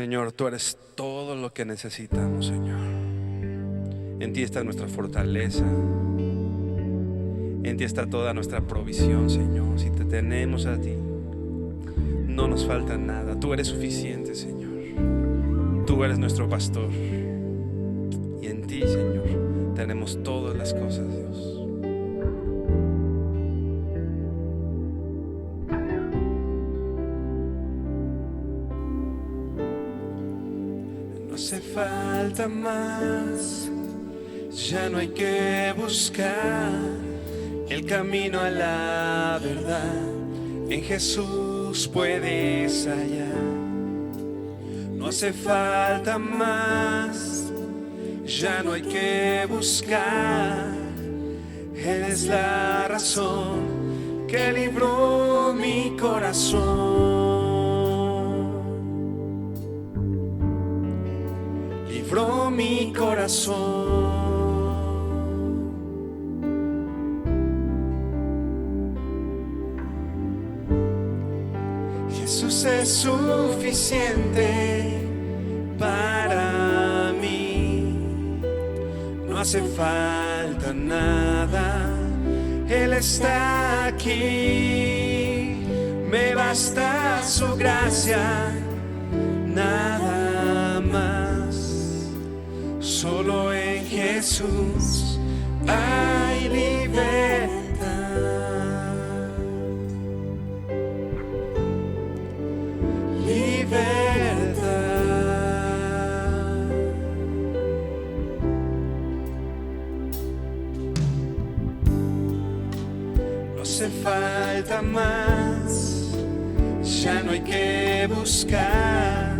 Señor, tú eres todo lo que necesitamos, Señor. En ti está nuestra fortaleza. En ti está toda nuestra provisión, Señor. Si te tenemos a ti, no nos falta nada. Tú eres suficiente, Señor. Tú eres nuestro pastor. Y en ti, Señor, tenemos todas las cosas, Dios. No hace falta más. Ya no hay que buscar el camino a la verdad. En Jesús puedes hallar. No hace falta más. Ya no hay que buscar. Él es la razón que libró mi corazón. Libró mi corazón. Jesús es suficiente para mí. No hace falta nada. Él está aquí. Me basta su gracia, nada más. Solo en Jesús hay libertad. No hace falta más. Ya no hay que buscar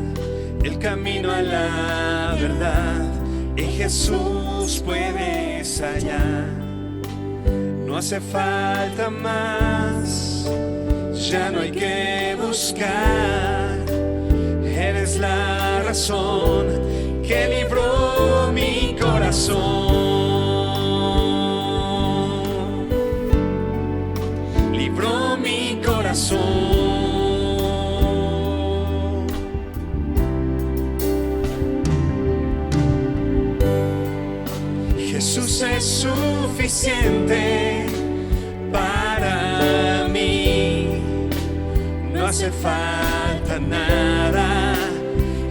el camino a la verdad. En Jesús puedes hallar. No hace falta más. Ya no hay que buscar. Eres la razón que libró mi corazón. Libró mi corazón. Jesús es suficiente para mí. No hace falta nada.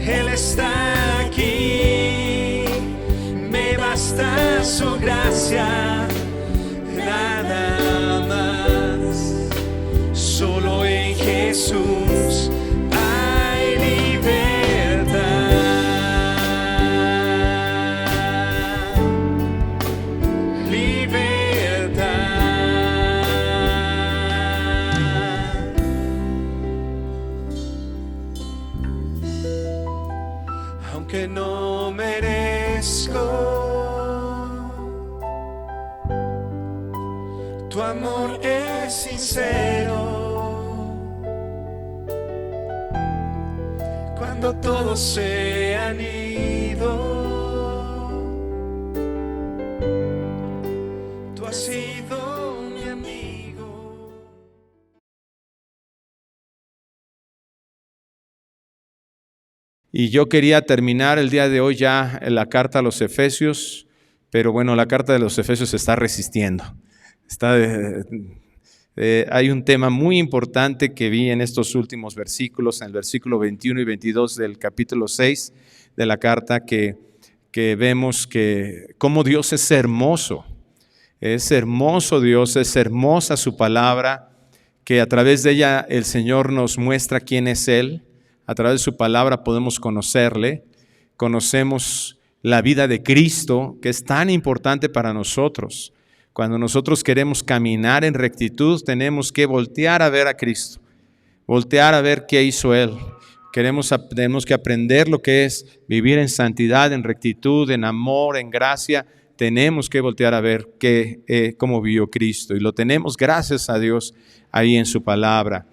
Él está aquí. Me basta su gracia, nada más. Solo en Jesús hay libertad. Libertad. Aunque no merezco tu amor es sincero. Cuando todos se han ido, tú has sido mi amigo. Y yo quería terminar el día de hoy ya en la carta a los Efesios, pero bueno, la carta de los Efesios se está resistiendo. Hay un tema muy importante que vi en estos últimos versículos, en el versículo 21 y 22 del capítulo 6 de la carta, que vemos que cómo Dios es hermoso Dios, es hermosa su palabra, que a través de ella el Señor nos muestra quién es Él. A través de su palabra podemos conocerle, conocemos la vida de Cristo, que es tan importante para nosotros. Cuando nosotros queremos caminar en rectitud, tenemos que voltear a ver a Cristo, voltear a ver qué hizo Él. Tenemos que aprender lo que es vivir en santidad, en rectitud, en amor, en gracia. Tenemos que voltear a ver cómo vivió Cristo, y lo tenemos gracias a Dios ahí en su palabra.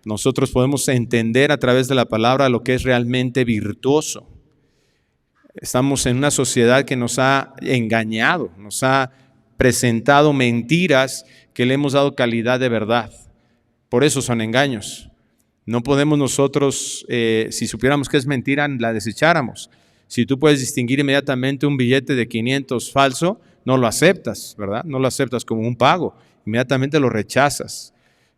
Nosotros podemos entender a través de la palabra lo que es realmente virtuoso. Estamos en una sociedad que nos ha engañado, nos ha presentado mentiras que le hemos dado calidad de verdad. Por eso son engaños. No podemos nosotros, si supiéramos que es mentira, la desecháramos. Si tú puedes distinguir inmediatamente un billete de 500 falso, no lo aceptas, ¿verdad? No lo aceptas como un pago, inmediatamente lo rechazas.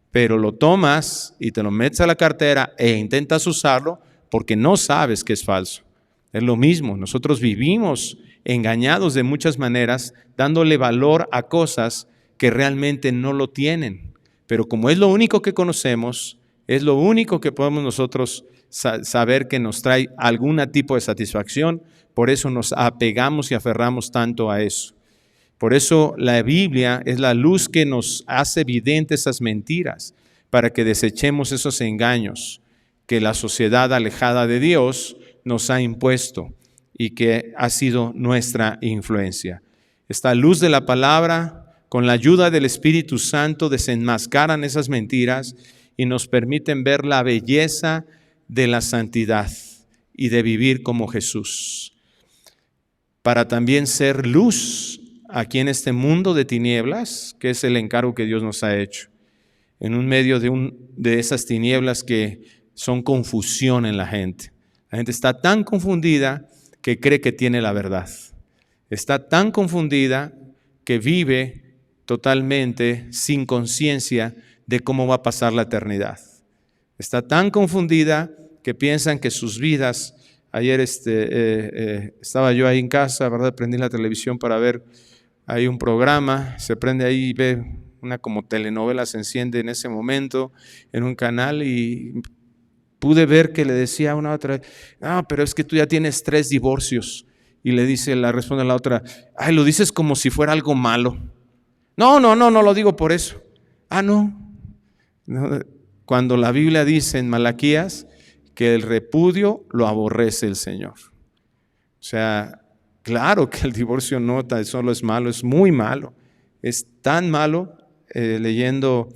Pero lo tomas y te lo metes a la cartera e intentas usarlo porque no sabes que es falso. Es lo mismo, nosotros vivimos engañados de muchas maneras, dándole valor a cosas que realmente no lo tienen. Pero como es lo único que conocemos, es lo único que podemos nosotros saber que nos trae algún tipo de satisfacción, por eso nos apegamos y aferramos tanto a eso. Por eso la Biblia es la luz que nos hace evidente esas mentiras, para que desechemos esos engaños que la sociedad alejada de Dios nos ha impuesto y que ha sido nuestra influencia. Esta luz de la palabra, con la ayuda del Espíritu Santo, desenmascaran esas mentiras y nos permiten ver la belleza de la santidad y de vivir como Jesús, para también ser luz aquí en este mundo de tinieblas, que es el encargo que Dios nos ha hecho, en un medio de esas tinieblas que son confusión en la gente. La gente está tan confundida que cree que tiene la verdad. Está tan confundida que vive totalmente sin conciencia de cómo va a pasar la eternidad. Está tan confundida que piensan que sus vidas... Ayer estaba yo ahí en casa, ¿verdad? Prendí la televisión para ver ahí un programa, se prende ahí y ve una como telenovela, se enciende en ese momento en un canal y pude ver que le decía a una otra, pero es que tú ya tienes 3 divorcios. Y le responde la otra, lo dices como si fuera algo malo. No lo digo por eso. No. Cuando la Biblia dice en Malaquías que el repudio lo aborrece el Señor. O sea, claro que el divorcio no tan solo es malo, es muy malo. Es tan malo, leyendo,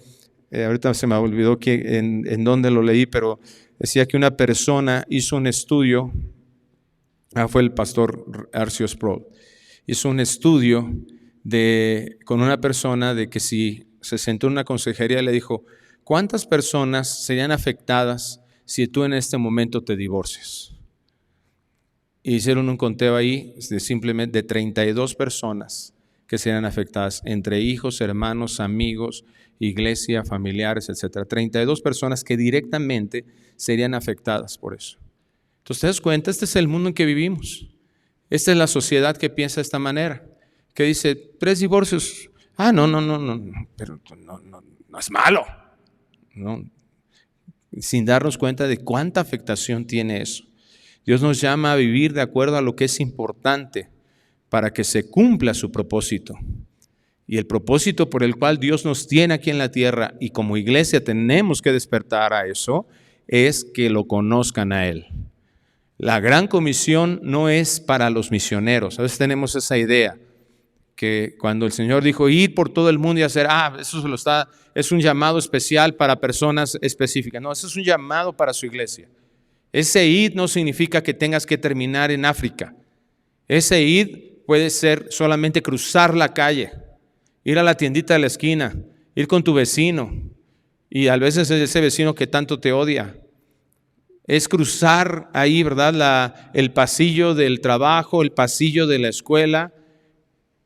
ahorita se me olvidó en dónde lo leí, pero decía que una persona hizo un estudio, fue el pastor R.C. Sproul, hizo un estudio con una persona de que si se sentó en una consejería y le dijo, ¿cuántas personas serían afectadas si tú en este momento te divorcias? Hicieron un conteo ahí simplemente de 32 personas que serían afectadas, entre hijos, hermanos, amigos, iglesia, familiares, etc. 32 personas que directamente serían afectadas por eso. Entonces, ¿te das cuenta? Este es el mundo en que vivimos. Esta es la sociedad que piensa de esta manera, que dice, 3 divorcios, no, pero no es malo, ¿no? Sin darnos cuenta de cuánta afectación tiene eso. Dios nos llama a vivir de acuerdo a lo que es importante para que se cumpla su propósito. Y el propósito por el cual Dios nos tiene aquí en la tierra y como iglesia tenemos que despertar a eso, es que lo conozcan a Él. La gran comisión no es para los misioneros. A veces tenemos esa idea que cuando el Señor dijo ir por todo el mundo y hacer, es un llamado especial para personas específicas. No, eso es un llamado para su iglesia. Ese ir no significa que tengas que terminar en África. Ese ir puede ser solamente cruzar la calle, ir a la tiendita de la esquina, ir con tu vecino y a veces es ese vecino que tanto te odia. Es cruzar ahí, ¿verdad? El pasillo del trabajo, el pasillo de la escuela,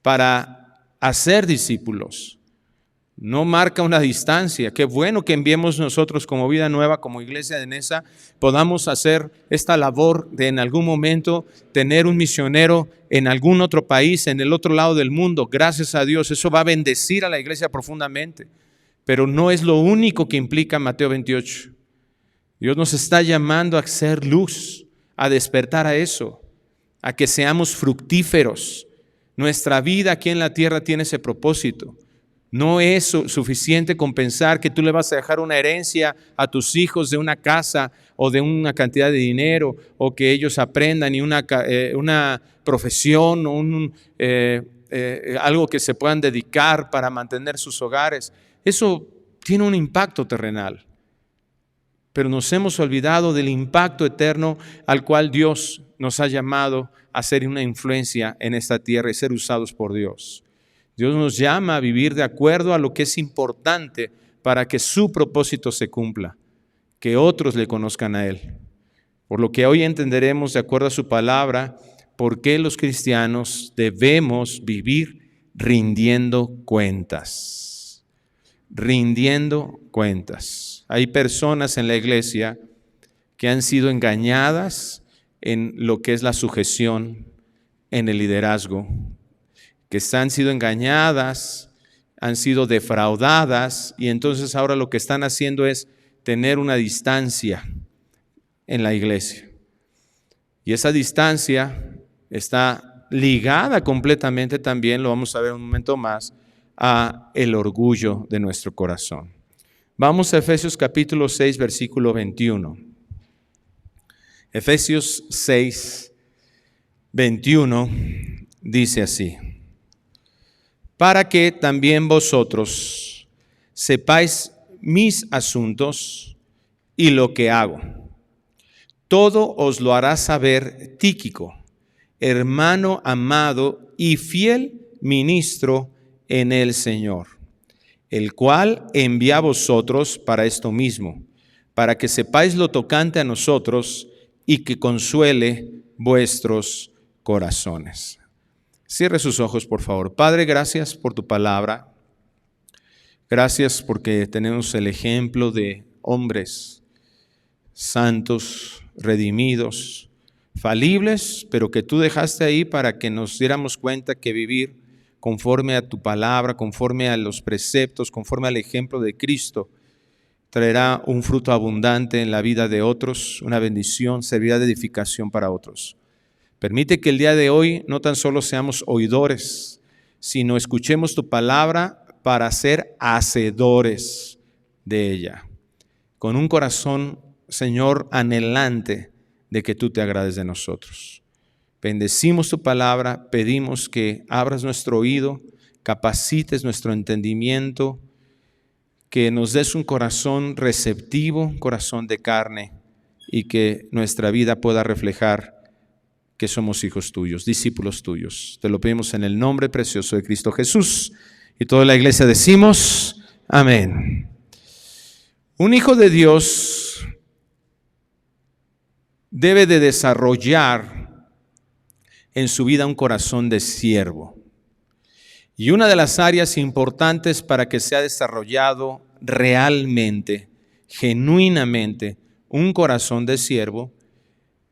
para hacer discípulos. No marca una distancia. Qué bueno que enviemos nosotros como Vida Nueva, como Iglesia de Neza, podamos hacer esta labor de en algún momento tener un misionero en algún otro país, en el otro lado del mundo. Gracias a Dios, eso va a bendecir a la iglesia profundamente. Pero no es lo único que implica Mateo 28. Dios nos está llamando a ser luz, a despertar a eso, a que seamos fructíferos. Nuestra vida aquí en la tierra tiene ese propósito. No es suficiente con pensar que tú le vas a dejar una herencia a tus hijos de una casa o de una cantidad de dinero o que ellos aprendan y una profesión o algo que se puedan dedicar para mantener sus hogares. Eso tiene un impacto terrenal. Pero nos hemos olvidado del impacto eterno al cual Dios nos ha llamado a ser una influencia en esta tierra y ser usados por Dios. Dios nos llama a vivir de acuerdo a lo que es importante para que su propósito se cumpla, que otros le conozcan a Él. Por lo que hoy entenderemos, de acuerdo a su palabra, por qué los cristianos debemos vivir rindiendo cuentas. Rindiendo cuentas. Hay personas en la iglesia que han sido engañadas en lo que es la sujeción en el liderazgo, que han sido engañadas, han sido defraudadas, y entonces ahora lo que están haciendo es tener una distancia en la iglesia. Y esa distancia está ligada completamente también, lo vamos a ver un momento más, a el orgullo de nuestro corazón. Vamos a Efesios capítulo 6, versículo 21. Efesios 6, 21 dice así: para que también vosotros sepáis mis asuntos y lo que hago. Todo os lo hará saber Tíquico, hermano amado y fiel ministro en el Señor, el cual envía a vosotros para esto mismo, para que sepáis lo tocante a nosotros y que consuele vuestros corazones. Cierre sus ojos, por favor. Padre, gracias por tu palabra. Gracias porque tenemos el ejemplo de hombres santos, redimidos, falibles, pero que tú dejaste ahí para que nos diéramos cuenta que vivir conforme a tu palabra, conforme a los preceptos, conforme al ejemplo de Cristo, traerá un fruto abundante en la vida de otros, una bendición, servirá de edificación para otros. Permite que el día de hoy no tan solo seamos oidores, sino escuchemos tu palabra para ser hacedores de ella, con un corazón, Señor, anhelante de que tú te agrades de nosotros. Bendecimos tu palabra, pedimos que abras nuestro oído, capacites nuestro entendimiento, que nos des un corazón receptivo, un corazón de carne, y que nuestra vida pueda reflejar que somos hijos tuyos, discípulos tuyos. Te lo pedimos en el nombre precioso de Cristo Jesús. Y toda la iglesia decimos, amén. Un hijo de Dios debe de desarrollar en su vida un corazón de siervo. Y una de las áreas importantes para que sea desarrollado realmente, genuinamente, un corazón de siervo,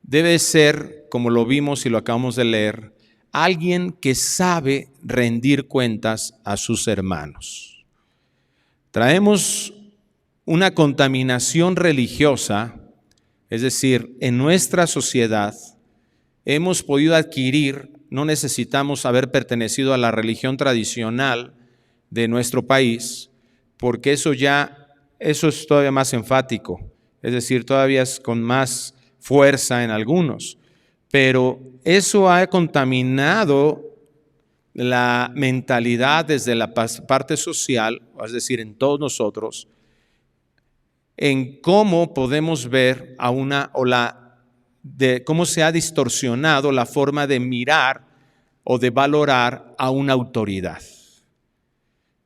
debe ser, como lo vimos y lo acabamos de leer, alguien que sabe rendir cuentas a sus hermanos. Traemos una contaminación religiosa, es decir, en nuestra sociedad hemos podido adquirir, no necesitamos haber pertenecido a la religión tradicional de nuestro país, porque eso es todavía más enfático, es decir, todavía es con más fuerza en algunos, pero eso ha contaminado la mentalidad desde la parte social, es decir, en todos nosotros, en cómo podemos ver de cómo se ha distorsionado la forma de mirar o de valorar a una autoridad,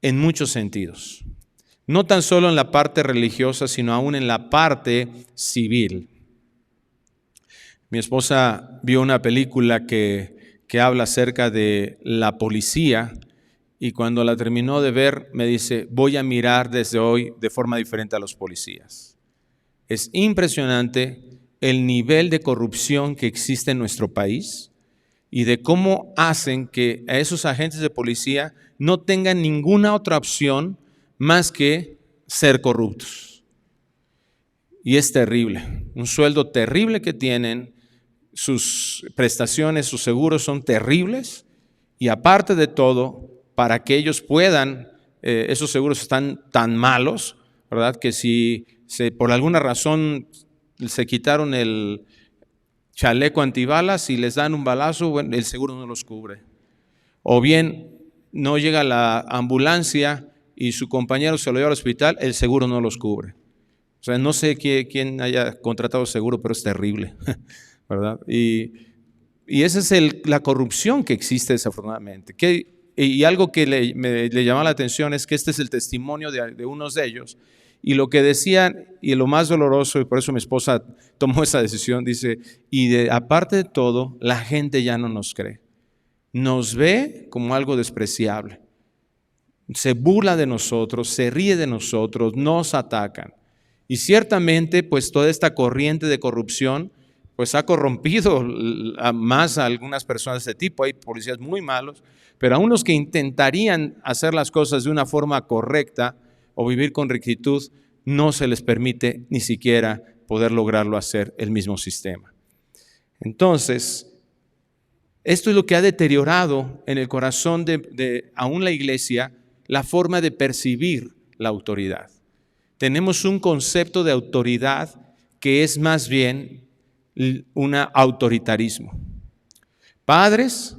en muchos sentidos. No tan solo en la parte religiosa, sino aún en la parte civil. Mi esposa vio una película que habla acerca de la policía y cuando la terminó de ver me dice, voy a mirar desde hoy de forma diferente a los policías. Es impresionante el nivel de corrupción que existe en nuestro país y de cómo hacen que a esos agentes de policía no tengan ninguna otra opción más que ser corruptos. Y es terrible, un sueldo terrible que tienen, sus prestaciones, sus seguros son terribles y aparte de todo, para que ellos puedan, esos seguros están tan malos, ¿verdad? Que si por alguna razón se quitaron el chaleco antibalas y les dan un balazo, bueno, el seguro no los cubre. O bien no llega la ambulancia y su compañero se lo lleva al hospital, el seguro no los cubre. O sea, no sé quién haya contratado seguro, pero es terrible, ¿verdad? Y esa es la corrupción que existe desafortunadamente. Y algo que le llamó la atención es que este es el testimonio de unos de ellos, Y lo que decían, y lo más doloroso, y por eso mi esposa tomó esa decisión, dice, aparte de todo, la gente ya no nos cree. Nos ve como algo despreciable. Se burla de nosotros, se ríe de nosotros, nos atacan. Y ciertamente, pues toda esta corriente de corrupción, pues ha corrompido más a algunas personas de este tipo. Hay policías muy malos, pero aún los que intentarían hacer las cosas de una forma correcta o vivir con rectitud, no se les permite ni siquiera poder lograrlo hacer el mismo sistema. Entonces, esto es lo que ha deteriorado en el corazón de aún la iglesia la forma de percibir la autoridad. Tenemos un concepto de autoridad que es más bien un autoritarismo. Padres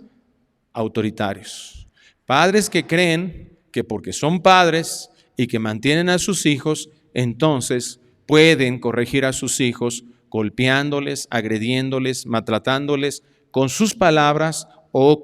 autoritarios. Padres que creen que porque son padres y que mantienen a sus hijos, entonces pueden corregir a sus hijos golpeándoles, agrediéndoles, maltratándoles con sus palabras o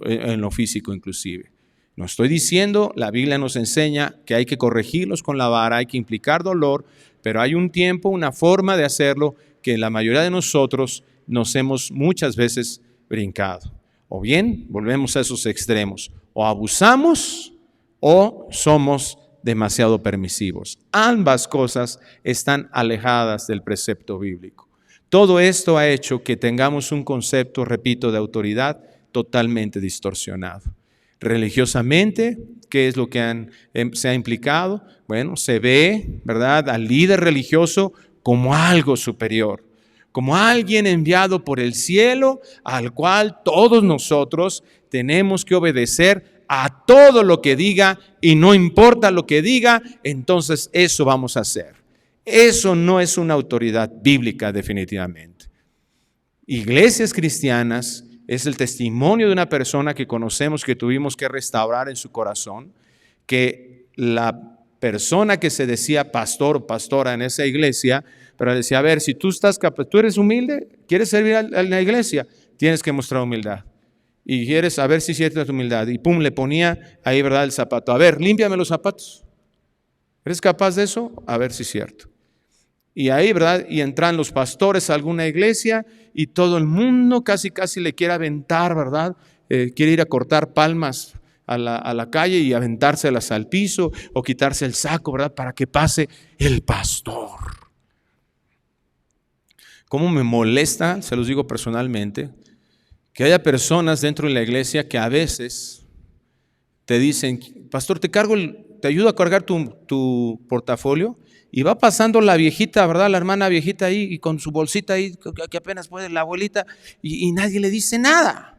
en lo físico inclusive. No estoy diciendo, la Biblia nos enseña que hay que corregirlos con la vara, hay que implicar dolor, pero hay un tiempo, una forma de hacerlo que la mayoría de nosotros nos hemos muchas veces brincado. O bien volvemos a esos extremos, o abusamos o somos demasiado permisivos. Ambas cosas están alejadas del precepto bíblico. Todo esto ha hecho que tengamos un concepto, repito, de autoridad totalmente distorsionado. Religiosamente, ¿qué es lo que se ha implicado? Bueno, se ve, ¿verdad?, al líder religioso como algo superior, como alguien enviado por el cielo, al cual todos nosotros tenemos que obedecer a todo lo que diga, y no importa lo que diga, entonces eso vamos a hacer. Eso no es una autoridad bíblica definitivamente. Iglesias cristianas es el testimonio de una persona que conocemos, que tuvimos que restaurar en su corazón, que la persona que se decía pastor o pastora en esa iglesia, pero decía, a ver, si tú estás capaz, tú eres humilde, quieres servir a la iglesia, tienes que mostrar humildad. Y quieres saber si es cierta tu humildad. Y pum, le ponía ahí, ¿verdad?, el zapato. A ver, límpiame los zapatos. ¿Eres capaz de eso? A ver si es cierto. Y ahí, ¿verdad?, y entran los pastores a alguna iglesia y todo el mundo casi le quiere aventar, ¿verdad? Quiere ir a cortar palmas a la calle y aventárselas al piso o quitarse el saco, ¿verdad?, para que pase el pastor. ¿Cómo me molesta, se los digo personalmente, que haya personas dentro de la iglesia que a veces te dicen, pastor, te ayudo a cargar tu portafolio? Y va pasando la viejita, ¿verdad?, la hermana viejita ahí y con su bolsita ahí, que apenas puede, la abuelita, y nadie le dice nada.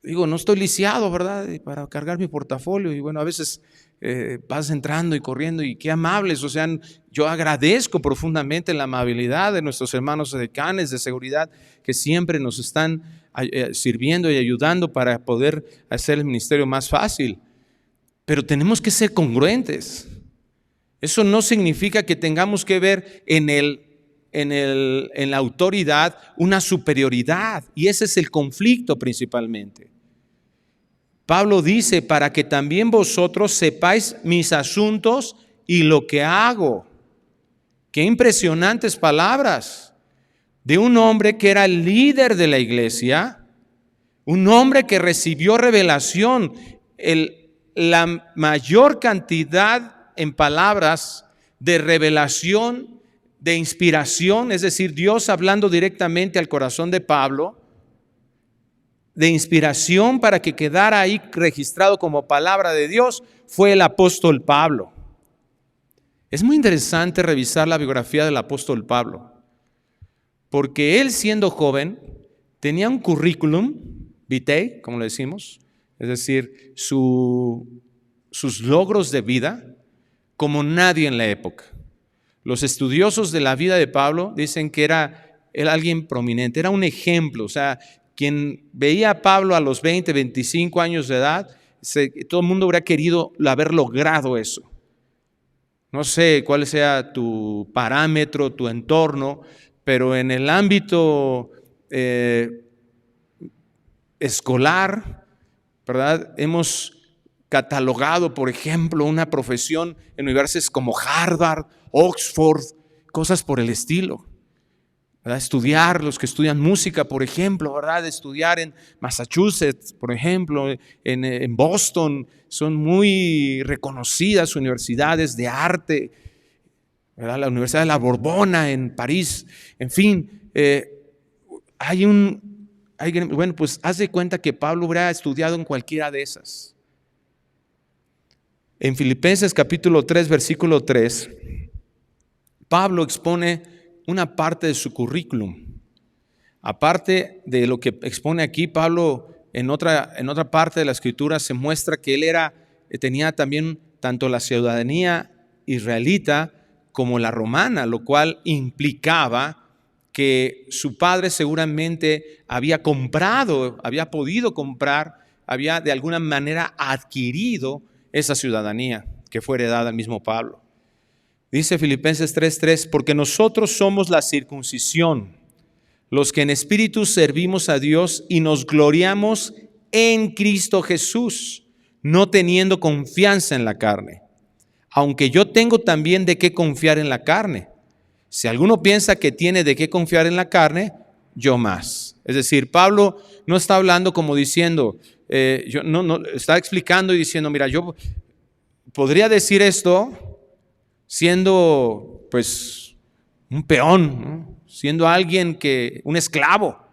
Digo, no estoy lisiado, ¿verdad?, para cargar mi portafolio. Y bueno, a veces vas entrando y corriendo, y qué amables. O sea, yo agradezco profundamente la amabilidad de nuestros hermanos decanes de seguridad que siempre nos están sirviendo y ayudando para poder hacer el ministerio más fácil. Pero tenemos que ser congruentes. Eso no significa que tengamos que ver en la autoridad una superioridad, y ese es el conflicto principalmente. Pablo dice, para que también vosotros sepáis mis asuntos y lo que hago. Qué impresionantes palabras de un hombre que era el líder de la iglesia, un hombre que recibió revelación, la mayor cantidad en palabras de revelación, de inspiración, es decir, Dios hablando directamente al corazón de Pablo, de inspiración para que quedara ahí registrado como palabra de Dios, fue el apóstol Pablo. Es muy interesante revisar la biografía del apóstol Pablo, porque él, siendo joven, tenía un currículum vitae, como le decimos, es decir, sus logros de vida, como nadie en la época. Los estudiosos de la vida de Pablo dicen que era alguien prominente, era un ejemplo. O sea, quien veía a Pablo a los 20, 25 años de edad, todo el mundo hubiera querido haber logrado eso. No sé cuál sea tu parámetro, tu entorno, pero en el ámbito escolar, ¿verdad?, hemos catalogado, por ejemplo, una profesión en universidades como Harvard, Oxford, cosas por el estilo, ¿verdad? Estudiar, los que estudian música, por ejemplo, ¿verdad? Estudiar en Massachusetts, por ejemplo, en Boston, son muy reconocidas universidades de arte, ¿verdad? La Universidad de la Borbona en París, en fin, bueno, pues haz de cuenta que Pablo hubiera estudiado en cualquiera de esas. En Filipenses capítulo 3, versículo 3, Pablo expone una parte de su currículum. Aparte de lo que expone aquí, Pablo en otra parte de la Escritura se muestra que él tenía también tanto la ciudadanía israelita como la romana, lo cual implicaba que su padre seguramente había podido comprar, había de alguna manera adquirido esa ciudadanía que fue heredada al mismo Pablo. Dice Filipenses 3:3, porque nosotros somos la circuncisión, los que en espíritu servimos a Dios y nos gloriamos en Cristo Jesús, no teniendo confianza en la carne. Aunque yo tengo también de qué confiar en la carne. Si alguno piensa que tiene de qué confiar en la carne, yo más. Es decir, Pablo no está hablando como diciendo, está explicando y diciendo, mira, yo podría decir esto siendo pues un peón, ¿no? Siendo alguien un esclavo.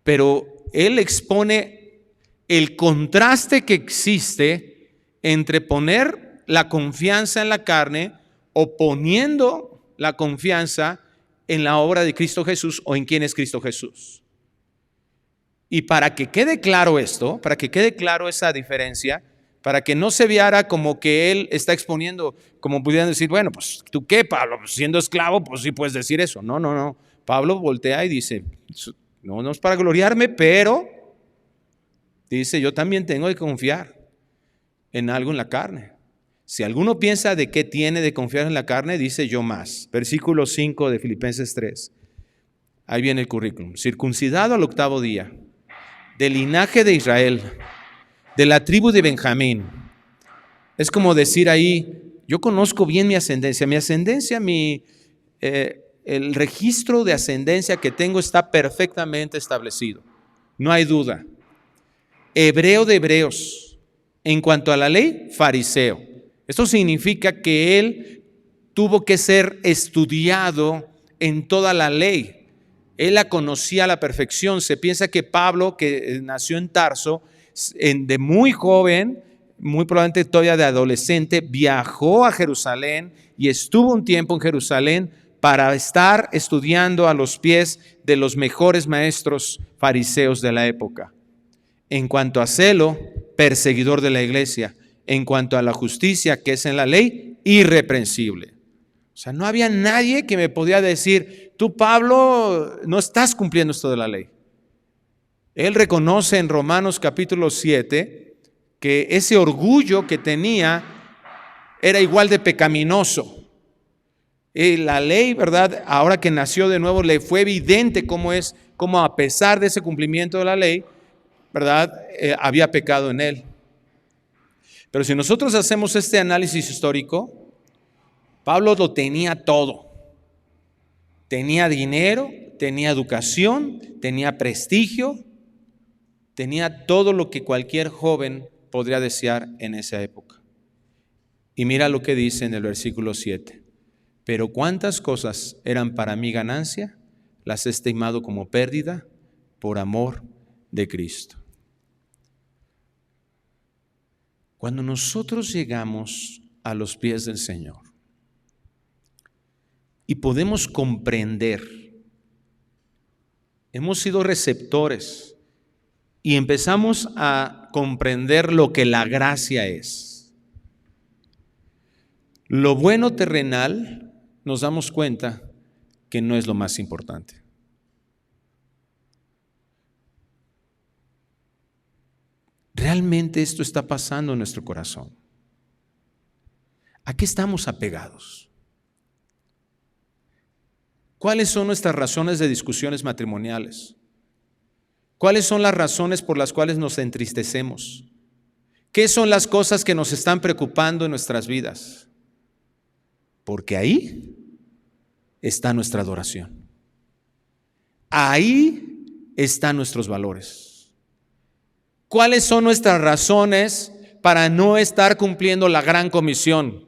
Pero él expone el contraste que existe entre poner la confianza en la carne o poniendo la confianza en la obra de Cristo Jesús o en quién es Cristo Jesús. Y para que quede claro esto, para que quede claro esa diferencia, para que no se viera como que él está exponiendo, como pudieran decir, bueno, pues ¿tú qué, Pablo? Pues, siendo esclavo, pues sí puedes decir eso. No. Pablo voltea y dice, no es para gloriarme, pero dice, yo también tengo que confiar en algo en la carne. Si alguno piensa de qué tiene de confiar en la carne, dice yo más. Versículo 5 de Filipenses 3. Ahí viene el currículum. Circuncidado al 8º día, del linaje de Israel, de la tribu de Benjamín. Es como decir ahí, yo conozco bien mi ascendencia. El registro de ascendencia que tengo está perfectamente establecido. No hay duda. Hebreo de hebreos. En cuanto a la ley, fariseo. Esto significa que él tuvo que ser estudiado en toda la ley. Él la conocía a la perfección. Se piensa que Pablo, que nació en Tarso, de muy joven, muy probablemente todavía de adolescente, viajó a Jerusalén y estuvo un tiempo en Jerusalén para estar estudiando a los pies de los mejores maestros fariseos de la época. En cuanto a celo, perseguidor de la iglesia. En cuanto a la justicia que es en la ley, irreprensible. O sea, no había nadie que me podía decir, tú, Pablo, no estás cumpliendo esto de la ley. Él reconoce en Romanos capítulo 7 que ese orgullo que tenía era igual de pecaminoso. Y la ley, ¿verdad? Ahora que nació de nuevo, le fue evidente cómo a pesar de ese cumplimiento de la ley, ¿verdad? Había pecado en él. Pero si nosotros hacemos este análisis histórico, Pablo lo tenía todo. Tenía dinero, tenía educación, tenía prestigio, tenía todo lo que cualquier joven podría desear en esa época. Y mira lo que dice en el versículo 7. Pero cuántas cosas eran para mí ganancia, las he estimado como pérdida por amor de Cristo. Cuando nosotros llegamos a los pies del Señor y podemos comprender, hemos sido receptores y empezamos a comprender lo que la gracia es. Lo bueno terrenal, nos damos cuenta que no es lo más importante. Realmente esto está pasando en nuestro corazón. ¿A qué estamos apegados? ¿Cuáles son nuestras razones de discusiones matrimoniales? ¿Cuáles son las razones por las cuales nos entristecemos? ¿Qué son las cosas que nos están preocupando en nuestras vidas? Porque ahí está nuestra adoración. Ahí están nuestros valores. ¿Cuáles son nuestras razones para no estar cumpliendo la gran comisión?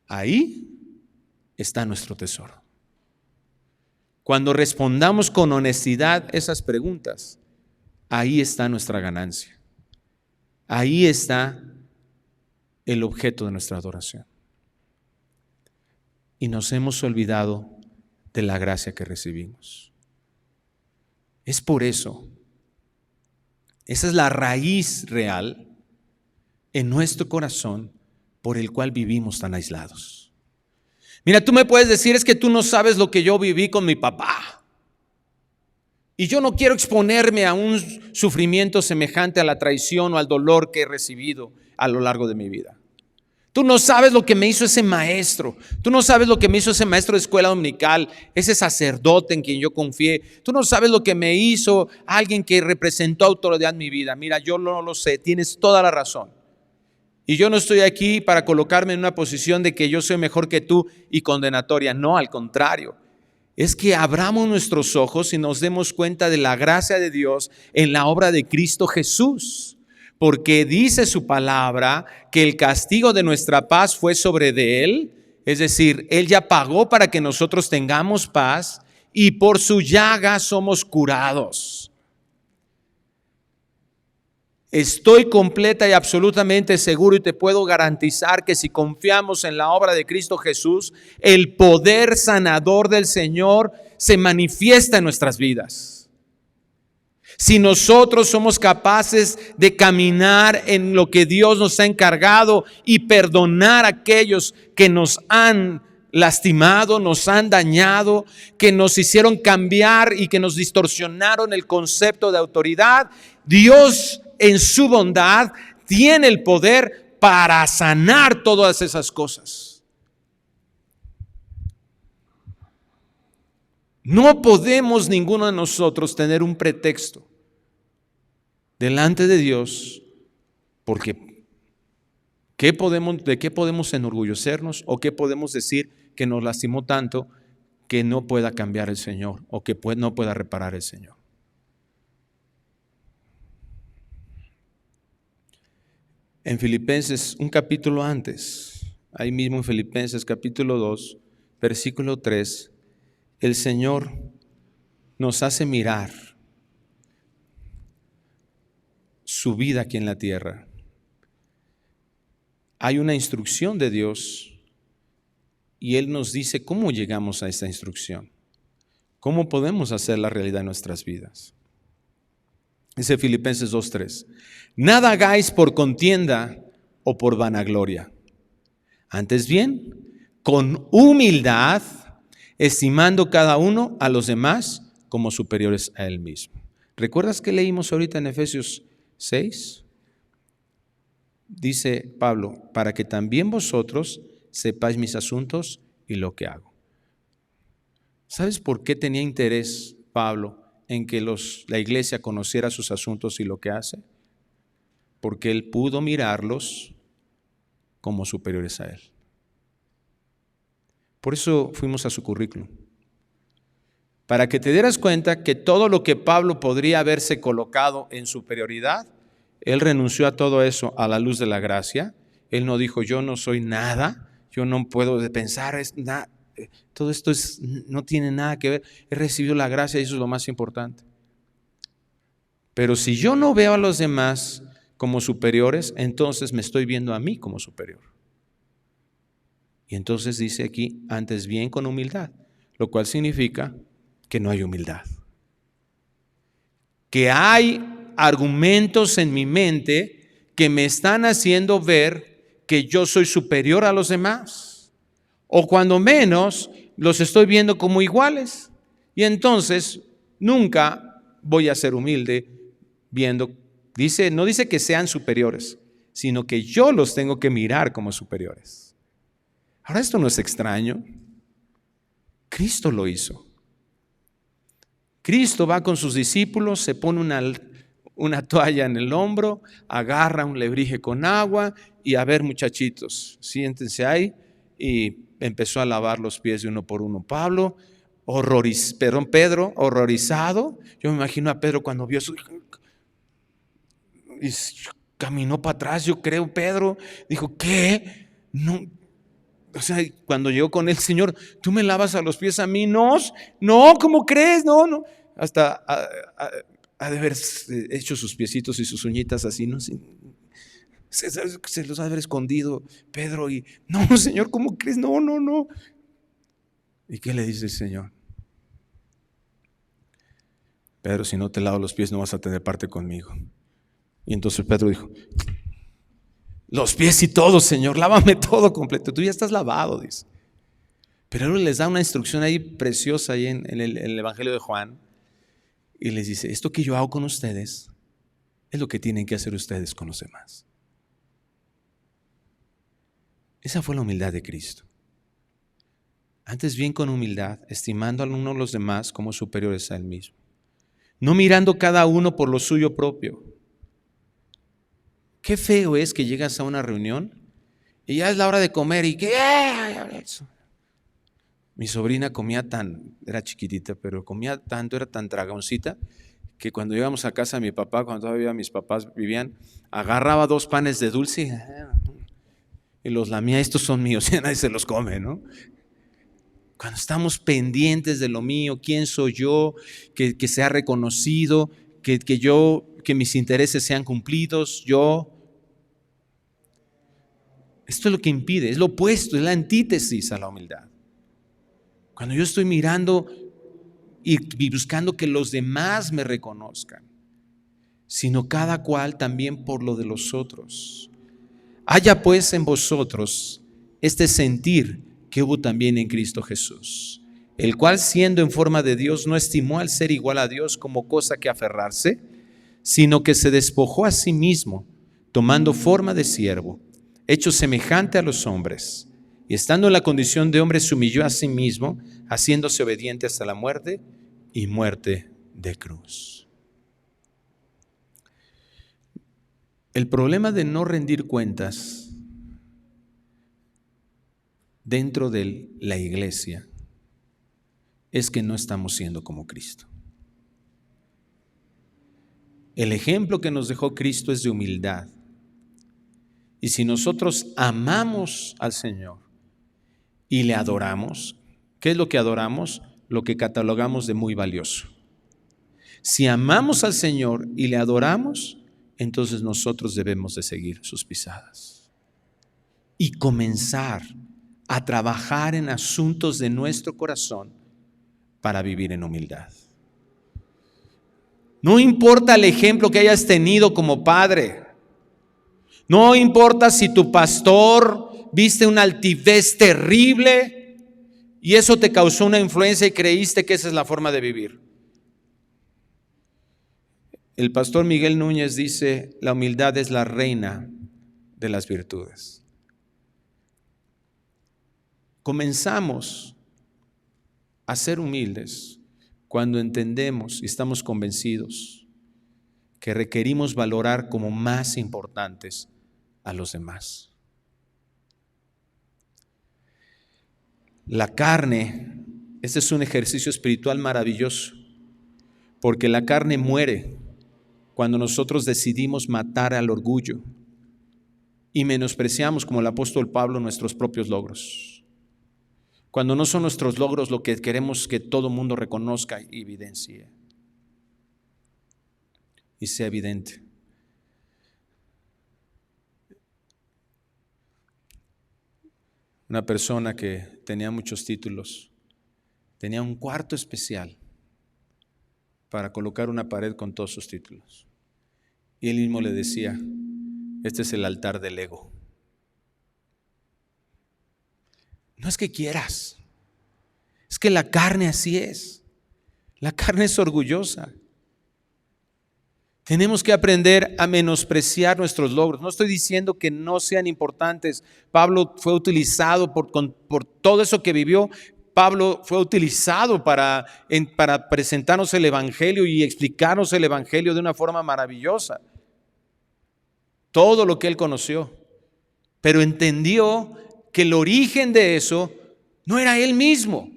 Ahí está nuestro tesoro. Cuando respondamos con honestidad esas preguntas, ahí está nuestra ganancia. Ahí está el objeto de nuestra adoración. Y nos hemos olvidado de la gracia que recibimos. Es por eso, esa es la raíz real en nuestro corazón por el cual vivimos tan aislados. Mira, tú me puedes decir, es que tú no sabes lo que yo viví con mi papá. Y yo no quiero exponerme a un sufrimiento semejante a la traición o al dolor que he recibido a lo largo de mi vida. Tú no sabes lo que me hizo ese maestro. Tú no sabes lo que me hizo ese maestro de escuela dominical, ese sacerdote en quien yo confié. Tú no sabes lo que me hizo alguien que representó autoridad en mi vida. Mira, yo no lo sé, tienes toda la razón. Y yo no estoy aquí para colocarme en una posición de que yo soy mejor que tú y condenatoria. No, al contrario. Es que abramos nuestros ojos y nos demos cuenta de la gracia de Dios en la obra de Cristo Jesús. Porque dice su palabra que el castigo de nuestra paz fue sobre de Él. Es decir, Él ya pagó para que nosotros tengamos paz y por su llaga somos curados. Estoy completa y absolutamente seguro y te puedo garantizar que si confiamos en la obra de Cristo Jesús, el poder sanador del Señor se manifiesta en nuestras vidas. Si nosotros somos capaces de caminar en lo que Dios nos ha encargado y perdonar a aquellos que nos han lastimado, nos han dañado, que nos hicieron cambiar y que nos distorsionaron el concepto de autoridad, Dios en su bondad tiene el poder para sanar todas esas cosas. No podemos ninguno de nosotros tener un pretexto delante de Dios porque ¿de qué podemos enorgullecernos o qué podemos decir que nos lastimó tanto que no pueda cambiar el Señor o que no pueda reparar el Señor? En Filipenses, un capítulo antes, ahí mismo en Filipenses capítulo 2, versículo 3, el Señor nos hace mirar su vida aquí en la tierra. Hay una instrucción de Dios y Él nos dice cómo llegamos a esta instrucción, cómo podemos hacer la realidad en nuestras vidas. Dice Filipenses 2:3, nada hagáis por contienda o por vanagloria, antes bien, con humildad, estimando cada uno a los demás como superiores a él mismo. ¿Recuerdas que leímos ahorita en Efesios 6? Dice Pablo, para que también vosotros sepáis mis asuntos y lo que hago. ¿Sabes por qué tenía interés Pablo en que la iglesia conociera sus asuntos y lo que hace? Porque él pudo mirarlos como superiores a él. Por eso fuimos a su currículum. Para que te dieras cuenta que todo lo que Pablo podría haberse colocado en superioridad, él renunció a todo eso a la luz de la gracia. Él no dijo, yo no soy nada, yo no puedo pensar, todo esto no tiene nada que ver. He recibido la gracia y eso es lo más importante. Pero si yo no veo a los demás como superiores, entonces me estoy viendo a mí como superior. Y entonces dice aquí, antes bien con humildad, lo cual significa que no hay humildad. Que hay argumentos en mi mente que me están haciendo ver que yo soy superior a los demás. O cuando menos los estoy viendo como iguales. Y entonces nunca voy a ser humilde viendo, no dice que sean superiores, sino que yo los tengo que mirar como superiores. Ahora esto no es extraño. Cristo lo hizo. Cristo va con sus discípulos, se pone una toalla en el hombro, agarra un lebrige con agua y a ver, muchachitos, siéntense ahí, y empezó a lavar los pies de uno por uno. Pedro, horrorizado. Yo me imagino a Pedro cuando vio eso, y caminó para atrás, yo creo. Pedro dijo, ¿qué? No. O sea, cuando llegó con él, Señor, ¿tú me lavas a los pies a mí? No, ¿cómo crees? No. Hasta ha de haber hecho sus piecitos y sus uñitas así, ¿no? Se los ha de haber escondido Pedro y, no, Señor, ¿cómo crees? No. ¿Y qué le dice el Señor? Pedro, si no te lavo los pies no vas a tener parte conmigo. Y entonces Pedro dijo, los pies y todo, Señor, lávame todo completo. Tú ya estás lavado, dice. Pero él les da una instrucción ahí preciosa ahí en el Evangelio de Juan. Y les dice, esto que yo hago con ustedes es lo que tienen que hacer ustedes con los demás. Esa fue la humildad de Cristo. Antes bien con humildad, estimando al uno a los demás como superiores a él mismo. No mirando cada uno por lo suyo propio. Qué feo es que llegas a una reunión y ya es la hora de comer y que... Mi sobrina era chiquitita, pero comía tanto, era tan dragoncita, que cuando llegamos a casa de mi papá, cuando todavía mis papás vivían, agarraba 2 panes de dulce y los lamía, estos son míos, y nadie se los come, ¿no? Cuando estamos pendientes de lo mío, quién soy yo, que sea reconocido, que mis intereses sean cumplidos, esto es lo que impide, es lo opuesto, es la antítesis a la humildad. Cuando yo estoy mirando y buscando que los demás me reconozcan, sino cada cual también por lo de los otros. Haya pues en vosotros este sentir que hubo también en Cristo Jesús, el cual siendo en forma de Dios no estimó al ser igual a Dios como cosa que aferrarse, sino que se despojó a sí mismo, tomando forma de siervo, hecho semejante a los hombres, y estando en la condición de hombre se humilló a sí mismo, haciéndose obediente hasta la muerte y muerte de cruz. El problema de no rendir cuentas dentro de la iglesia es que no estamos siendo como Cristo. El ejemplo que nos dejó Cristo es de humildad. Y si nosotros amamos al Señor y le adoramos, ¿qué es lo que adoramos? Lo que catalogamos de muy valioso. Si amamos al Señor y le adoramos, entonces nosotros debemos de seguir sus pisadas y comenzar a trabajar en asuntos de nuestro corazón para vivir en humildad. No importa el ejemplo que hayas tenido como padre. No importa si tu pastor viste una altivez terrible y eso te causó una influencia y creíste que esa es la forma de vivir. El pastor Miguel Núñez dice, la humildad es la reina de las virtudes. Comenzamos a ser humildes cuando entendemos y estamos convencidos que requerimos valorar como más importantes a los demás. La carne, este es un ejercicio espiritual maravilloso, porque la carne muere cuando nosotros decidimos matar al orgullo y menospreciamos, como el apóstol Pablo, nuestros propios logros. Cuando no son nuestros logros lo que queremos que todo mundo reconozca y evidencie y sea evidente. Una persona que tenía muchos títulos, tenía un cuarto especial para colocar una pared con todos sus títulos. Y él mismo le decía, este es el altar del ego. No es que quieras, es que la carne así es. La carne es orgullosa. Tenemos que aprender a menospreciar nuestros logros. No estoy diciendo que no sean importantes. Pablo fue utilizado por todo eso que vivió Pablo fue utilizado para presentarnos el Evangelio y explicarnos el Evangelio de una forma maravillosa. Todo lo que él conoció, pero entendió que el origen de eso no era él mismo.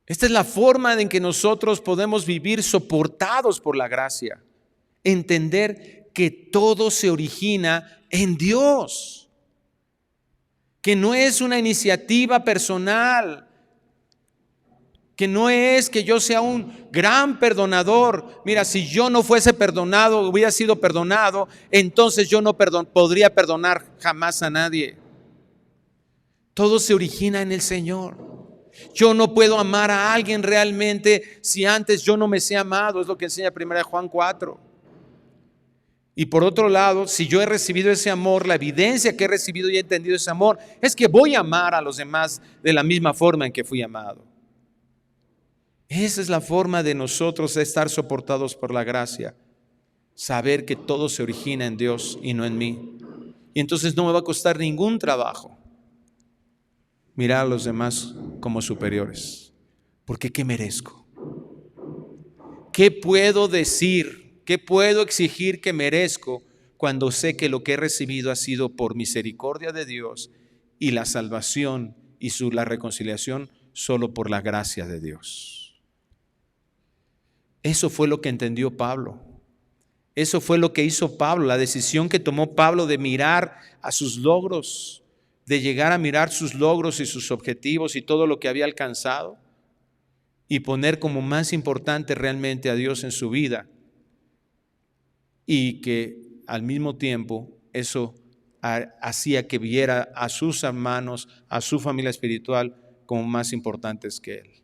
Esta es la forma en que nosotros podemos vivir soportados por la gracia. Entender que todo se origina en Dios. Que no es una iniciativa personal. Que no es que yo sea un gran perdonador. Mira, si yo no fuese perdonado, hubiera sido perdonado, entonces yo no podría perdonar jamás a nadie. Todo se origina en el Señor. Yo no puedo amar a alguien realmente si antes yo no me sé amado. Es lo que enseña 1 Juan 4. Y por otro lado, si yo he recibido ese amor, la evidencia que he recibido y he entendido ese amor es que voy a amar a los demás de la misma forma en que fui amado. Esa es la forma de nosotros estar soportados por la gracia. Saber que todo se origina en Dios y no en mí. Y entonces no me va a costar ningún trabajo mirar a los demás como superiores. Porque ¿qué merezco? ¿Qué puedo decir? ¿Qué puedo exigir que merezco cuando sé que lo que he recibido ha sido por misericordia de Dios y la salvación y la reconciliación solo por la gracia de Dios? Eso fue lo que entendió Pablo. Eso fue lo que hizo Pablo, la decisión que tomó Pablo de mirar a sus logros, de llegar a mirar sus logros y sus objetivos y todo lo que había alcanzado y poner como más importante realmente a Dios en su vida, y que al mismo tiempo eso hacía que viera a sus hermanos, a su familia espiritual como más importantes que él,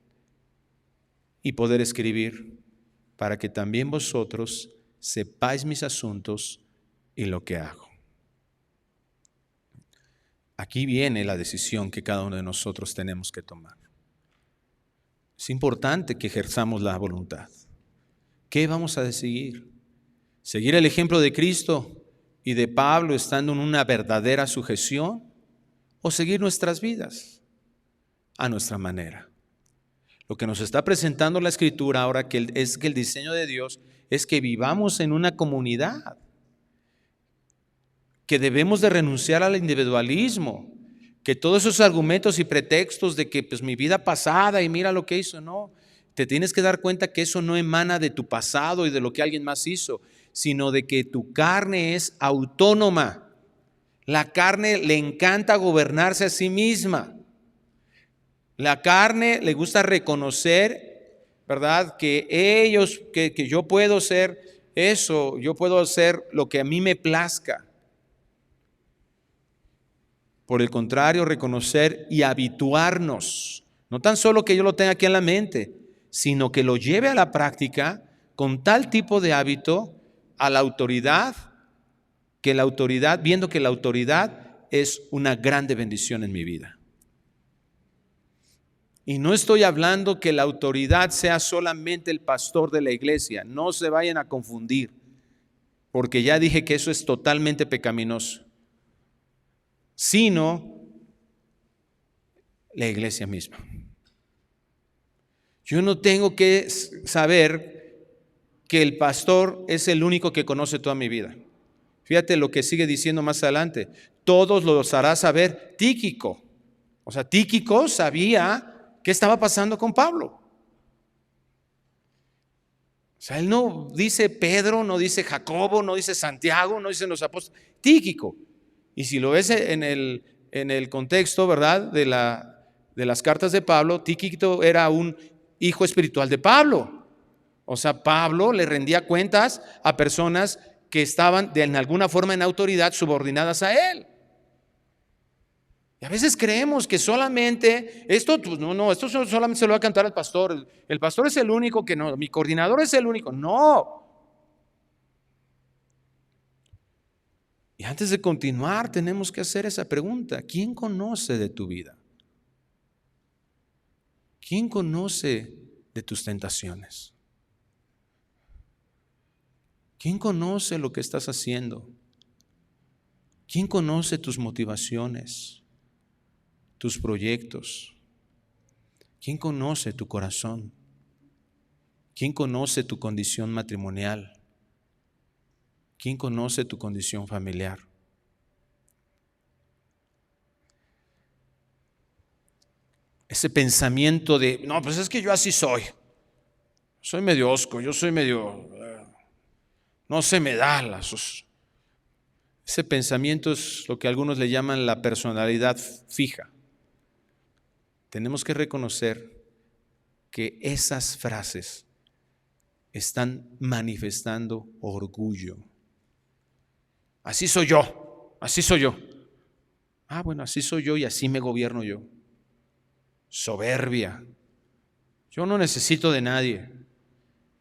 y poder escribir para que también vosotros sepáis mis asuntos y lo que hago. Aquí viene la decisión que cada uno de nosotros tenemos que tomar. Es importante que ejerzamos la voluntad. ¿Qué vamos a decidir? ¿Seguir el ejemplo de Cristo y de Pablo estando en una verdadera sujeción? ¿O seguir nuestras vidas a nuestra manera? Lo que nos está presentando la Escritura ahora es que el diseño de Dios es que vivamos en una comunidad, que debemos de renunciar al individualismo, que todos esos argumentos y pretextos de que pues mi vida pasada y mira lo que hizo, no, te tienes que dar cuenta que eso no emana de tu pasado y de lo que alguien más hizo, sino de que tu carne es autónoma. La carne le encanta gobernarse a sí misma. La carne le gusta reconocer, ¿verdad?, que yo puedo ser eso, yo puedo hacer lo que a mí me plazca. Por el contrario, reconocer y habituarnos, no tan solo que yo lo tenga aquí en la mente, sino que lo lleve a la práctica con tal tipo de hábito a la autoridad, viendo que la autoridad es una grande bendición en mi vida. Y no estoy hablando que la autoridad sea solamente el pastor de la iglesia, no se vayan a confundir, porque ya dije que eso es totalmente pecaminoso, sino la iglesia misma. Yo no tengo que saber que el pastor es el único que conoce toda mi vida. Fíjate lo que sigue diciendo más adelante. Todos los hará saber Tíquico. O sea, Tíquico sabía qué estaba pasando con Pablo. O sea, él no dice Pedro, no dice Jacobo, no dice Santiago, no dicen los apóstoles. Tíquico. Y si lo ves en el contexto, ¿verdad?, de las cartas de Pablo, Tíquico era un hijo espiritual de Pablo. O sea, Pablo le rendía cuentas a personas que estaban en alguna forma en autoridad subordinadas a él. Y a veces creemos que solamente esto, pues esto solamente se lo va a cantar al pastor. El pastor es el único que no, mi coordinador es el único. No. Y antes de continuar, tenemos que hacer esa pregunta. ¿Quién conoce de tu vida? ¿Quién conoce de tus tentaciones? ¿Quién conoce lo que estás haciendo? ¿Quién conoce tus motivaciones, tus proyectos? ¿Quién conoce tu corazón? ¿Quién conoce tu condición matrimonial? ¿Quién conoce tu condición familiar? Ese pensamiento de, no, pues es que yo así soy. Soy medio osco, yo soy medio, no se me da las... Ese pensamiento es lo que algunos le llaman la personalidad fija. Tenemos que reconocer que esas frases están manifestando orgullo. Así soy yo, así soy yo. Ah, bueno, así soy yo y así me gobierno yo. Soberbia. Yo no necesito de nadie.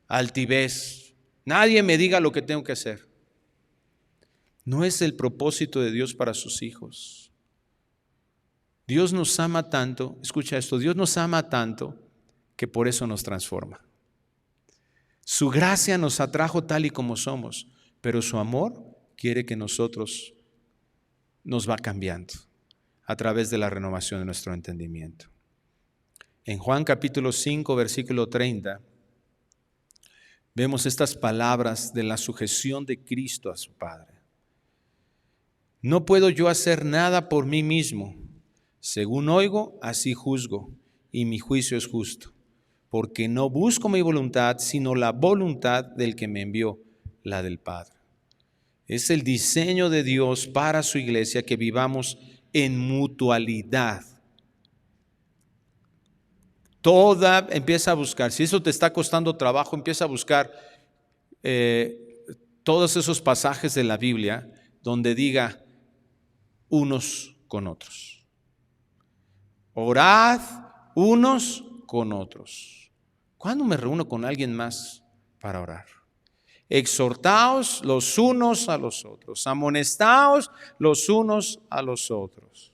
Altivez. Nadie me diga lo que tengo que hacer. No es el propósito de Dios para sus hijos. Dios nos ama tanto, escucha esto, Dios nos ama tanto que por eso nos transforma. Su gracia nos atrajo tal y como somos, pero su amor quiere que nosotros nos va cambiando a través de la renovación de nuestro entendimiento. En Juan capítulo 5, versículo 30, vemos estas palabras de la sujeción de Cristo a su Padre. No puedo yo hacer nada por mí mismo. Según oigo, así juzgo, y mi juicio es justo, porque no busco mi voluntad, sino la voluntad del que me envió, la del Padre. Es el diseño de Dios para su iglesia que vivamos en mutualidad. Empieza a buscar, si eso te está costando trabajo, empieza a buscar todos esos pasajes de la Biblia donde diga unos con otros. Orad unos con otros. ¿Cuándo me reúno con alguien más para orar? Exhortaos los unos a los otros, amonestaos los unos a los otros.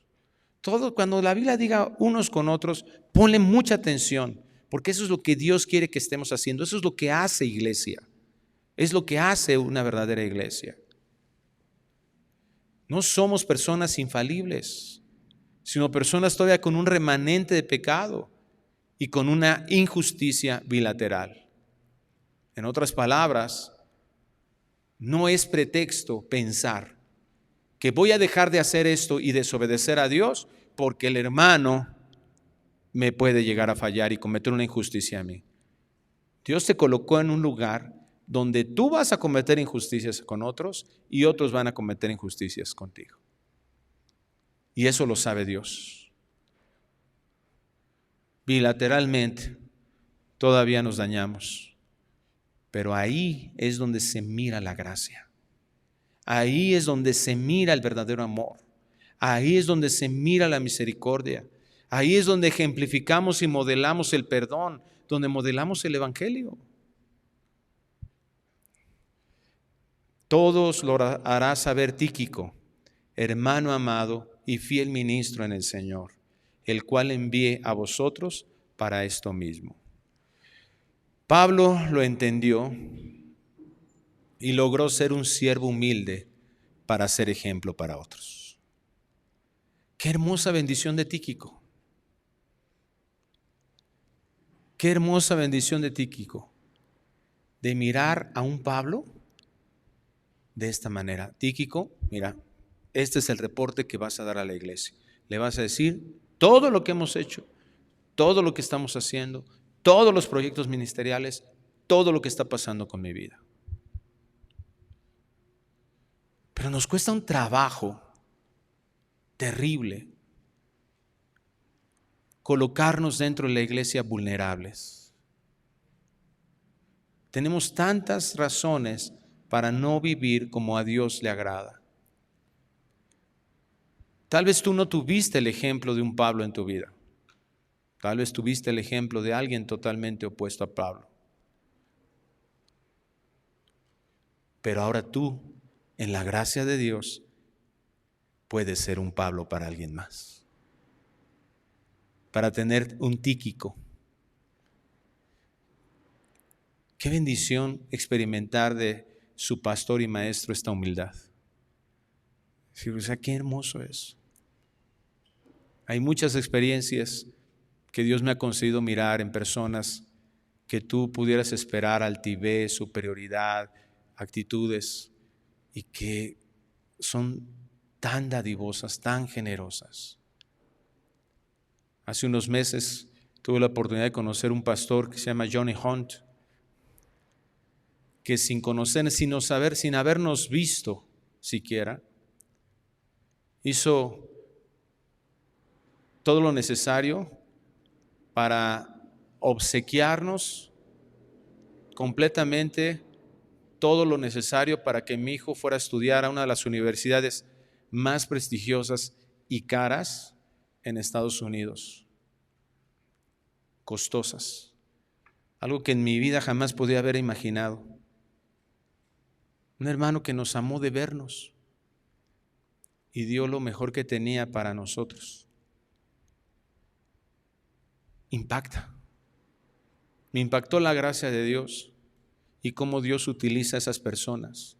Todo, cuando la Biblia diga unos con otros, ponle mucha atención, porque eso es lo que Dios quiere que estemos haciendo. Eso es lo que hace iglesia. Es lo que hace una verdadera iglesia. No somos personas infalibles, sino personas todavía con un remanente de pecado y con una injusticia bilateral. En otras palabras, no es pretexto pensar que voy a dejar de hacer esto y desobedecer a Dios porque el hermano me puede llegar a fallar y cometer una injusticia a mí. Dios te colocó en un lugar donde tú vas a cometer injusticias con otros y otros van a cometer injusticias contigo. Y eso lo sabe Dios. Bilateralmente todavía nos dañamos, pero ahí es donde se mira la gracia. Ahí es donde se mira el verdadero amor. Ahí es donde se mira la misericordia. Ahí es donde ejemplificamos y modelamos el perdón, donde modelamos el evangelio. Todos lo hará saber Tíquico, hermano amado y fiel ministro en el Señor, el cual envié a vosotros para esto mismo. Pablo lo entendió y logró ser un siervo humilde para ser ejemplo para otros. Qué hermosa bendición de Tíquico. Qué hermosa bendición de Tíquico, de mirar a un Pablo de esta manera. Tíquico, mira, este es el reporte que vas a dar a la iglesia. Le vas a decir todo lo que hemos hecho, todo lo que estamos haciendo, todos los proyectos ministeriales, todo lo que está pasando con mi vida. Pero nos cuesta un trabajo terrible colocarnos dentro de la iglesia vulnerables. Tenemos tantas razones para no vivir como a Dios le agrada. Tal vez tú no tuviste el ejemplo de un Pablo en tu vida. Tal vez tuviste el ejemplo de alguien totalmente opuesto a Pablo. Pero ahora tú, en la gracia de Dios, puedes ser un Pablo para alguien más. Para tener un Tíquico. Qué bendición experimentar de su pastor y maestro esta humildad. Sí, o sea, qué hermoso es. Hay muchas experiencias que Dios me ha concedido mirar en personas que tú pudieras esperar altivez, superioridad, actitudes, y que son tan dadivosas, tan generosas. Hace unos meses tuve la oportunidad de conocer un pastor que se llama Johnny Hunt, que sin conocer, sin saber, sin habernos visto siquiera, hizo todo lo necesario para obsequiarnos completamente todo lo necesario para que mi hijo fuera a estudiar a una de las universidades más prestigiosas y caras en Estados Unidos, costosas, algo que en mi vida jamás podía haber imaginado. Un hermano que nos amó de vernos y dio lo mejor que tenía para nosotros. Impacta. Me impactó la gracia de Dios y cómo Dios utiliza a esas personas.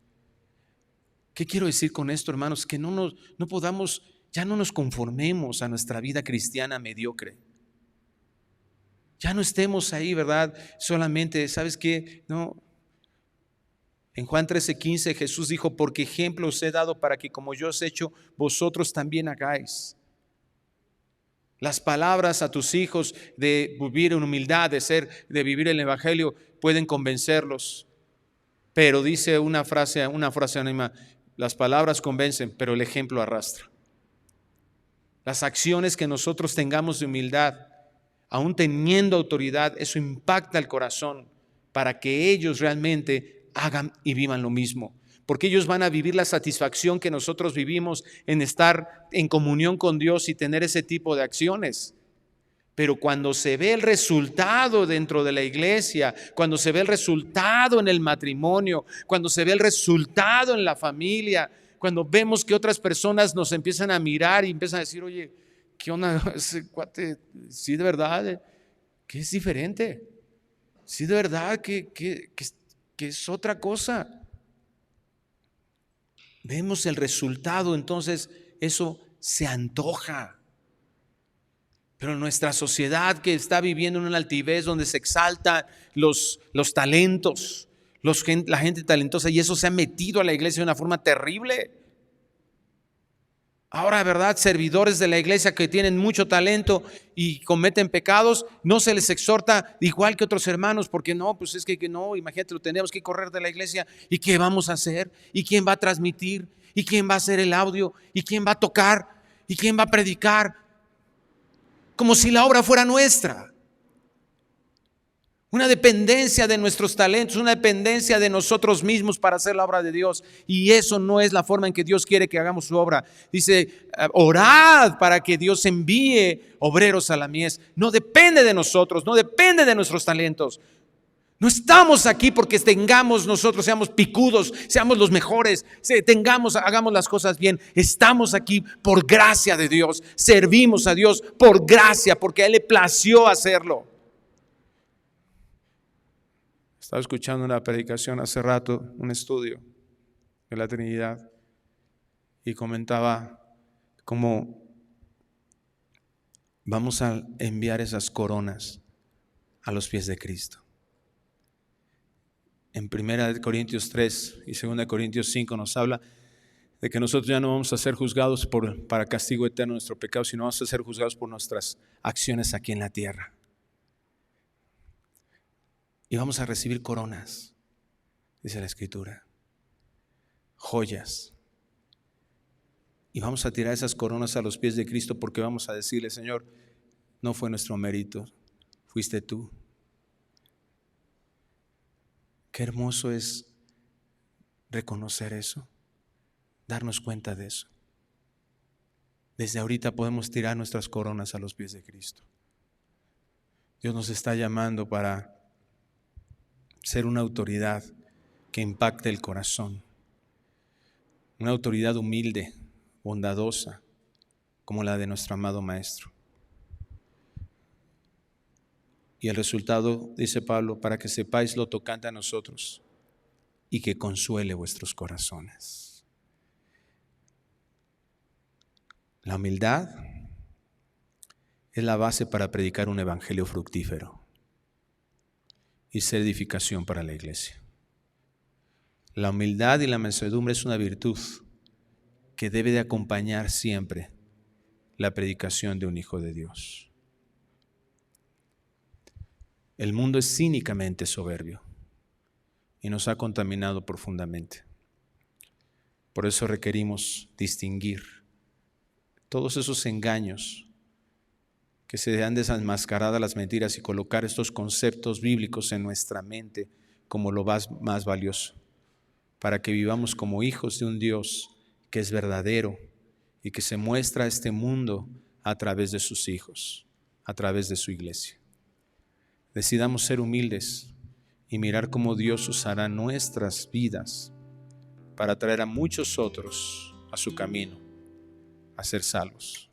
¿Qué quiero decir con esto, hermanos? Que no podamos, ya no nos conformemos a nuestra vida cristiana mediocre. Ya no estemos ahí, ¿verdad? Solamente, ¿sabes qué? No. En Juan 13:15 Jesús dijo, porque ejemplo os he dado para que como yo os he hecho, vosotros también hagáis. Las palabras a tus hijos de vivir en humildad, de vivir el evangelio, pueden convencerlos. Pero dice una frase anónima, las palabras convencen, pero el ejemplo arrastra. Las acciones que nosotros tengamos de humildad, aún teniendo autoridad, eso impacta el corazón para que ellos realmente hagan y vivan lo mismo. Porque ellos van a vivir la satisfacción que nosotros vivimos en estar en comunión con Dios y tener ese tipo de acciones. Pero cuando se ve el resultado dentro de la iglesia, cuando se ve el resultado en el matrimonio, cuando se ve el resultado en la familia, cuando vemos que otras personas nos empiezan a mirar y empiezan a decir, oye, ¿qué onda? Ese cuate, sí, de verdad, que es diferente. Sí, de verdad, que es otra cosa. Vemos el resultado, entonces eso se antoja. Pero nuestra sociedad que está viviendo en una altivez donde se exaltan los talentos, la gente talentosa, y eso se ha metido a la iglesia de una forma terrible. Ahora, ¿verdad? Servidores de la iglesia que tienen mucho talento y cometen pecados, no se les exhorta igual que otros hermanos, porque no, pues es que no, imagínate, lo tenemos que correr de la iglesia. ¿Y qué vamos a hacer? ¿Y quién va a transmitir? ¿Y quién va a hacer el audio? ¿Y quién va a tocar? ¿Y quién va a predicar? Como si la obra fuera nuestra. Una dependencia de nuestros talentos, una dependencia de nosotros mismos para hacer la obra de Dios. Y eso no es la forma en que Dios quiere que hagamos su obra. Dice, orad para que Dios envíe obreros a la mies. No depende de nosotros, no depende de nuestros talentos. No estamos aquí porque nosotros seamos picudos, seamos los mejores, hagamos las cosas bien. Estamos aquí por gracia de Dios. Servimos a Dios por gracia, porque a Él le plació hacerlo. Estaba escuchando una predicación hace rato, un estudio de la Trinidad, y comentaba cómo vamos a enviar esas coronas a los pies de Cristo. En 1 Corintios 3 y 2 Corintios 5 nos habla de que nosotros ya no vamos a ser juzgados para castigo eterno de nuestro pecado, sino vamos a ser juzgados por nuestras acciones aquí en la tierra. Y vamos a recibir coronas, dice la Escritura, joyas. Y vamos a tirar esas coronas a los pies de Cristo porque vamos a decirle, Señor, no fue nuestro mérito, fuiste tú. Qué hermoso es reconocer eso, darnos cuenta de eso. Desde ahorita podemos tirar nuestras coronas a los pies de Cristo. Dios nos está llamando para ser una autoridad que impacte el corazón. Una autoridad humilde, bondadosa, como la de nuestro amado Maestro. Y el resultado, dice Pablo, para que sepáis lo tocante a nosotros y que consuele vuestros corazones. La humildad es la base para predicar un evangelio fructífero y ser edificación para la iglesia. La humildad y la mansedumbre es una virtud que debe de acompañar siempre la predicación de un hijo de Dios. El mundo es cínicamente soberbio y nos ha contaminado profundamente. Por eso requerimos distinguir todos esos engaños que se han desenmascarado las mentiras y colocar estos conceptos bíblicos en nuestra mente como lo más valioso, para que vivamos como hijos de un Dios que es verdadero y que se muestra a este mundo a través de sus hijos, a través de su iglesia. Decidamos ser humildes y mirar cómo Dios usará nuestras vidas para traer a muchos otros a su camino, a ser salvos.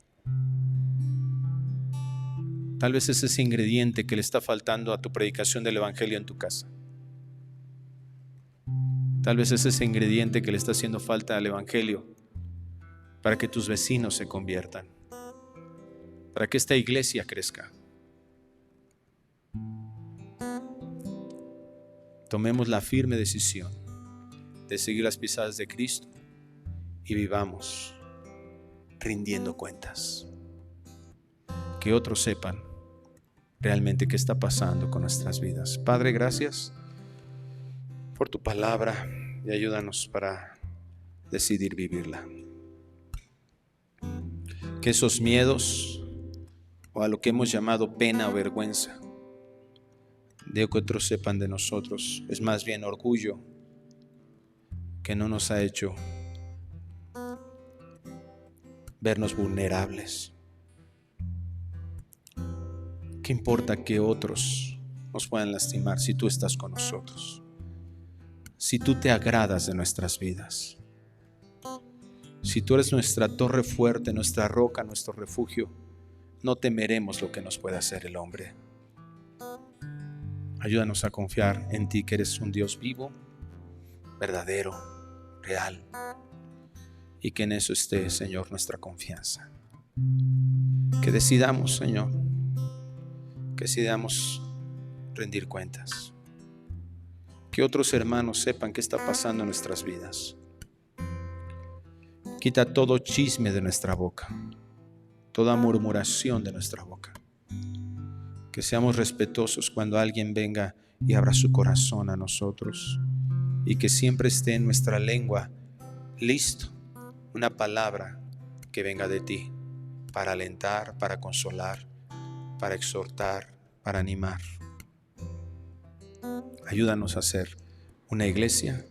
Tal vez es ese ingrediente que le está faltando a tu predicación del evangelio en tu casa. Tal vez es ese ingrediente que le está haciendo falta al evangelio para que tus vecinos se conviertan, para que esta iglesia crezca. Tomemos la firme decisión de seguir las pisadas de Cristo y vivamos rindiendo cuentas. Que otros sepan realmente qué está pasando con nuestras vidas. Padre, gracias por tu palabra y ayúdanos para decidir vivirla. Que esos miedos o a lo que hemos llamado pena o vergüenza de que otros sepan de nosotros es más bien orgullo que no nos ha hecho vernos vulnerables. ¿Qué importa que otros nos puedan lastimar si tú estás con nosotros? Si tú te agradas de nuestras vidas, si tú eres nuestra torre fuerte, nuestra roca, nuestro refugio, no temeremos lo que nos pueda hacer el hombre. Ayúdanos a confiar en ti, que eres un Dios vivo, verdadero, real, y que en eso esté, Señor, nuestra confianza. Que decidamos, Señor, que decidamos rendir cuentas. Que otros hermanos sepan qué está pasando en nuestras vidas. Quita todo chisme de nuestra boca, toda murmuración de nuestra boca. Que seamos respetuosos cuando alguien venga y abra su corazón a nosotros, y que siempre esté en nuestra lengua listo una palabra que venga de ti para alentar, para consolar, para exhortar, para animar. Ayúdanos a ser una iglesia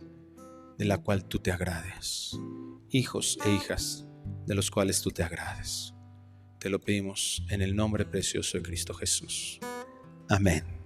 de la cual tú te agrades, hijos e hijas de los cuales tú te agrades. Te lo pedimos en el nombre precioso de Cristo Jesús. Amén.